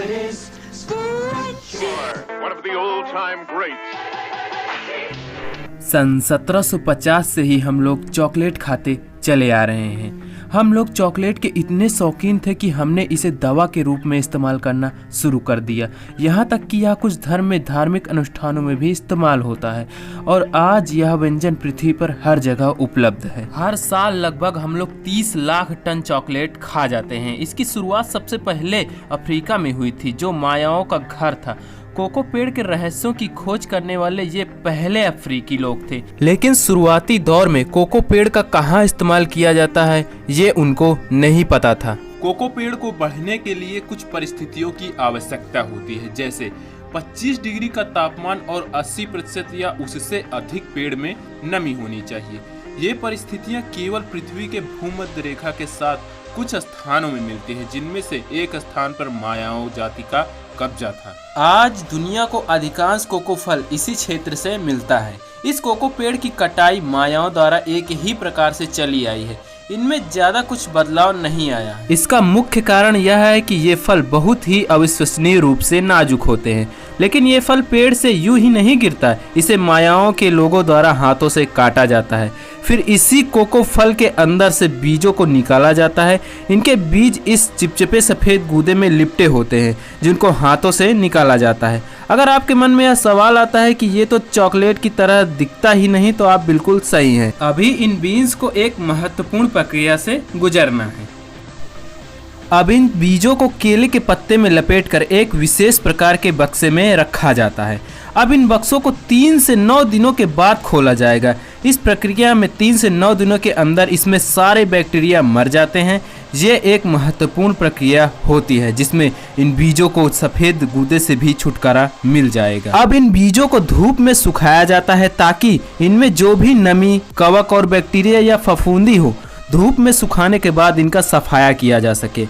It is Scrunchies. Sure, one of the old-time greats. सन 1750 से ही हम लोग चॉकलेट खाते चले आ रहे हैं। हम लोग चॉकलेट के इतने शौकीन थे कि हमने इसे दवा के रूप में इस्तेमाल करना शुरू कर दिया। यहाँ तक कि यह कुछ धर्म में धार्मिक अनुष्ठानों में भी इस्तेमाल होता है और आज यह व्यंजन पृथ्वी पर हर जगह उपलब्ध है। हर साल लगभग हम लोग 30 लाख टन चॉकलेट खा जाते हैं। इसकी शुरुआत सबसे पहले अफ्रीका में हुई थी, जो मायाओं का घर था। कोको पेड़ के रहस्यों की खोज करने वाले ये पहले अफ्रीकी लोग थे, लेकिन शुरुआती दौर में कोको पेड़ का कहाँ इस्तेमाल किया जाता है ये उनको नहीं पता था। कोको पेड़ को बढ़ने के लिए कुछ परिस्थितियों की आवश्यकता होती है, जैसे 25 डिग्री का तापमान और 80% या उससे अधिक पेड़ में नमी होनी चाहिए। ये परिस्थितियाँ केवल पृथ्वी के भूमध्य रेखा के साथ कुछ स्थानों में मिलती है, जिनमें से एक स्थान पर मायाओं जाति का कब्जा था। आज दुनिया को अधिकांश कोको फल इसी क्षेत्र से मिलता है। इस कोको पेड़ की कटाई मायाओं द्वारा एक ही प्रकार से चली आई है। इनमें ज्यादा कुछ बदलाव नहीं आया। इसका मुख्य कारण यह है कि ये फल बहुत ही अविश्वसनीय रूप से नाजुक होते हैं, लेकिन ये फल पेड़ से यूं ही नहीं गिरता। इसे मायाओं के लोगों द्वारा हाथों से काटा जाता है, फिर इसी कोको फल के अंदर से बीजों को निकाला जाता है। इनके बीज इस चिपचिपे सफेद गूदे में लिपटे होते हैं, जिनको हाथों से निकाला जाता है। अगर आपके मन में यह सवाल आता है कि ये तो चॉकलेट की तरह दिखता ही नहीं, तो आप बिल्कुल सही हैं। अभी इन बीन्स को एक महत्वपूर्ण प्रक्रिया से गुजरना है। अब इन बीजों को केले के पत्ते में लपेटकर एक विशेष प्रकार के बक्से में रखा जाता है। अब इन बक्सों को 3 से 9 दिनों के बाद खोला जाएगा। इस प्रक्रिया में 3 से 9 दिनों के अंदर इसमें सारे बैक्टीरिया मर जाते हैं। ये एक महत्वपूर्ण प्रक्रिया होती है जिसमें इन बीजों को सफेद गूदे से भी छुटकारा मिल जाएगा। अब इन बीजों को धूप में सुखाया जाता है ताकि इनमें जो भी नमी, कवक और बैक्टीरिया या फफूंदी हो, धूप में सुखाने के बाद इनका सफाया किया जा सके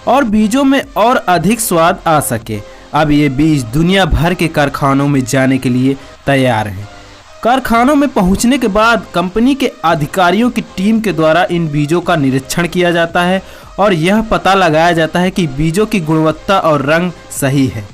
और बीजों में और अधिक स्वाद आ सके। अब ये बीज दुनिया भर के कारखानों में जाने के लिए तैयार हैं। कारखानों में पहुंचने के बाद कंपनी के अधिकारियों की टीम के द्वारा इन बीजों का निरीक्षण किया जाता है और यह पता लगाया जाता है कि बीजों की गुणवत्ता और रंग सही है।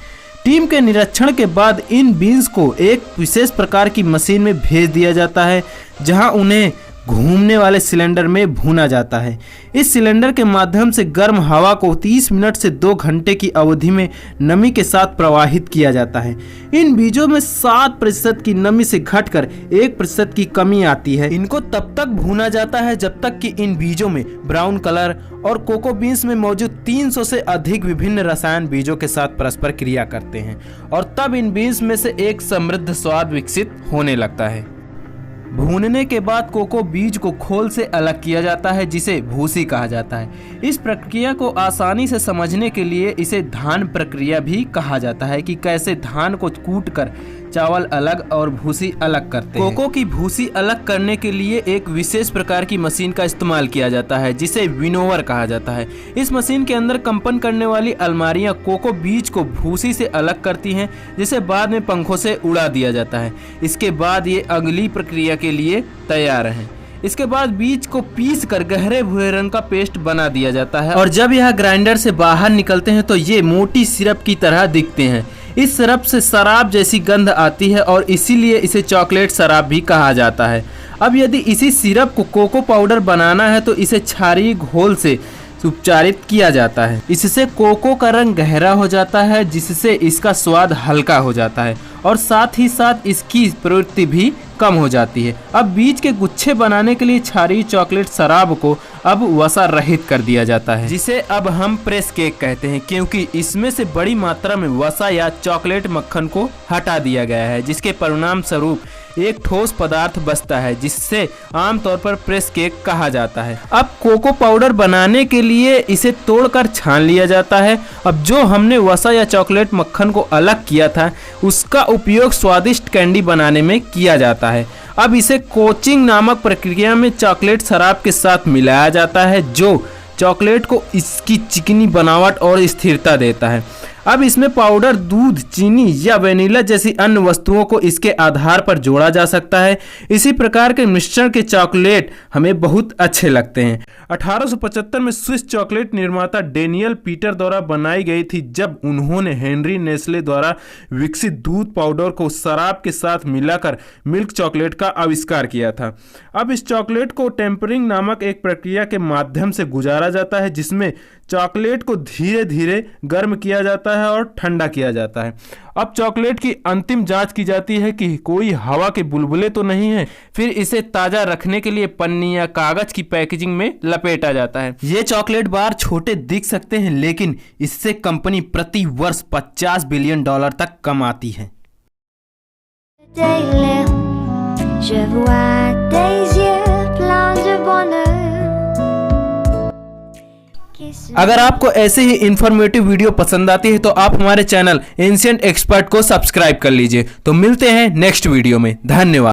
टीम के निरीक्षण के बाद इन बीन्स को एक विशेष प्रकार की मशीन में भेज दिया जाता है, जहां उन्हें घूमने वाले सिलेंडर में भूना जाता है। इस सिलेंडर के माध्यम से गर्म हवा को 30 मिनट से 2 घंटे की अवधि में नमी के साथ प्रवाहित किया जाता है। इन बीजों में 7% की नमी से घटकर 1% की कमी आती है। इनको तब तक भूना जाता है जब तक कि इन बीजों में ब्राउन कलर और कोको बीन्स में मौजूद 300 से अधिक विभिन्न रसायन बीजों के साथ परस्पर क्रिया करते हैं और तब इन बीन्स में से एक समृद्ध स्वाद विकसित होने लगता है। भूनने के बाद कोको बीज को खोल से अलग किया जाता है, जिसे भूसी कहा जाता है। इस प्रक्रिया को आसानी से समझने के लिए इसे धान प्रक्रिया भी कहा जाता है कि कैसे धान को कूटकर चावल अलग और भूसी अलग करते हैं। कोको की भूसी अलग करने के लिए एक विशेष प्रकार की मशीन का इस्तेमाल किया जाता है, जिसे विनोवर कहा जाता है। इस मशीन के अंदर कंपन करने वाली अलमारियां कोको बीज को भूसी से अलग करती हैं, जिसे बाद में पंखों से उड़ा दिया जाता है। इसके बाद ये अगली प्रक्रिया के लिए तैयार हैं। इसके बाद बीज को पीस कर गहरे भूरे रंग का पेस्ट बना दिया जाता है और जब यह ग्राइंडर से बाहर निकलते हैं तो ये मोटी सिरप की तरह दिखते हैं। इस सिरप से शराब जैसी गंध आती है और इसीलिए इसे चॉकलेट शराब भी कहा जाता है। अब यदि इसी सिरप को कोको पाउडर बनाना है तो इसे क्षारीय घोल से उपचारित किया जाता है। इससे कोको का रंग गहरा हो जाता है, जिससे इसका स्वाद हल्का हो जाता है और साथ ही साथ इसकी प्रवृत्ति भी कम हो जाती है। अब बीज के गुच्छे बनाने के लिए क्षारीय चॉकलेट शराब को अब वसा रहित कर दिया जाता है, जिसे अब हम प्रेस केक कहते हैं, क्योंकि इसमें से बड़ी मात्रा में वसा या चॉकलेट मक्खन को हटा दिया गया है, जिसके परिणाम स्वरूप एक ठोस पदार्थ बचता है, जिससे आमतौर पर प्रेस केक कहा जाता है। अब कोको पाउडर बनाने के लिए इसे तोड़कर छान लिया जाता है। अब जो हमने वसा या चॉकलेट मक्खन को अलग किया था, उसका उपयोग स्वादिष्ट कैंडी बनाने में किया जाता है। अब इसे कोचिंग नामक प्रक्रिया में चॉकलेट शराब के साथ मिलाया जाता है, जो चॉकलेट को इसकी चिकनी बनावट और स्थिरता देता है। अब इसमें पाउडर, दूध, चीनी या वेनिला जैसी अन्य वस्तुओं को इसके आधार पर जोड़ा जा सकता है। इसी प्रकार के मिश्रण के चॉकलेट हमें बहुत अच्छे लगते हैं। 1875 में स्विस चॉकलेट निर्माता डेनियल पीटर द्वारा बनाई गई थी, जब उन्होंने हेनरी नेस्ले द्वारा विकसित दूध पाउडर को शराब के साथ मिलाकर मिल्क चॉकलेट का आविष्कार किया था। अब इस चॉकलेट को टेम्परिंग नामक एक प्रक्रिया के माध्यम से गुजारा जाता है, जिसमें चॉकलेट को धीरे धीरे गर्म किया जाता है और ठंडा किया जाता है। अब चॉकलेट की अंतिम जांच की जाती है कि कोई हवा के बुलबुले तो नहीं है। फिर इसे ताज़ा रखने के लिए पन्नी या कागज की पैकेजिंग में लपेटा जाता है। ये चॉकलेट बार छोटे दिख सकते हैं, लेकिन इससे कंपनी प्रति वर्ष $50 बिलियन तक कमाती है। Je vois tes yeux pleins de bonheur. अगर आपको ऐसे ही इंफॉर्मेटिव वीडियो पसंद आती है तो आप हमारे चैनल एंशिएंट एक्सपर्ट को सब्सक्राइब कर लीजिए। तो मिलते हैं नेक्स्ट वीडियो में। धन्यवाद।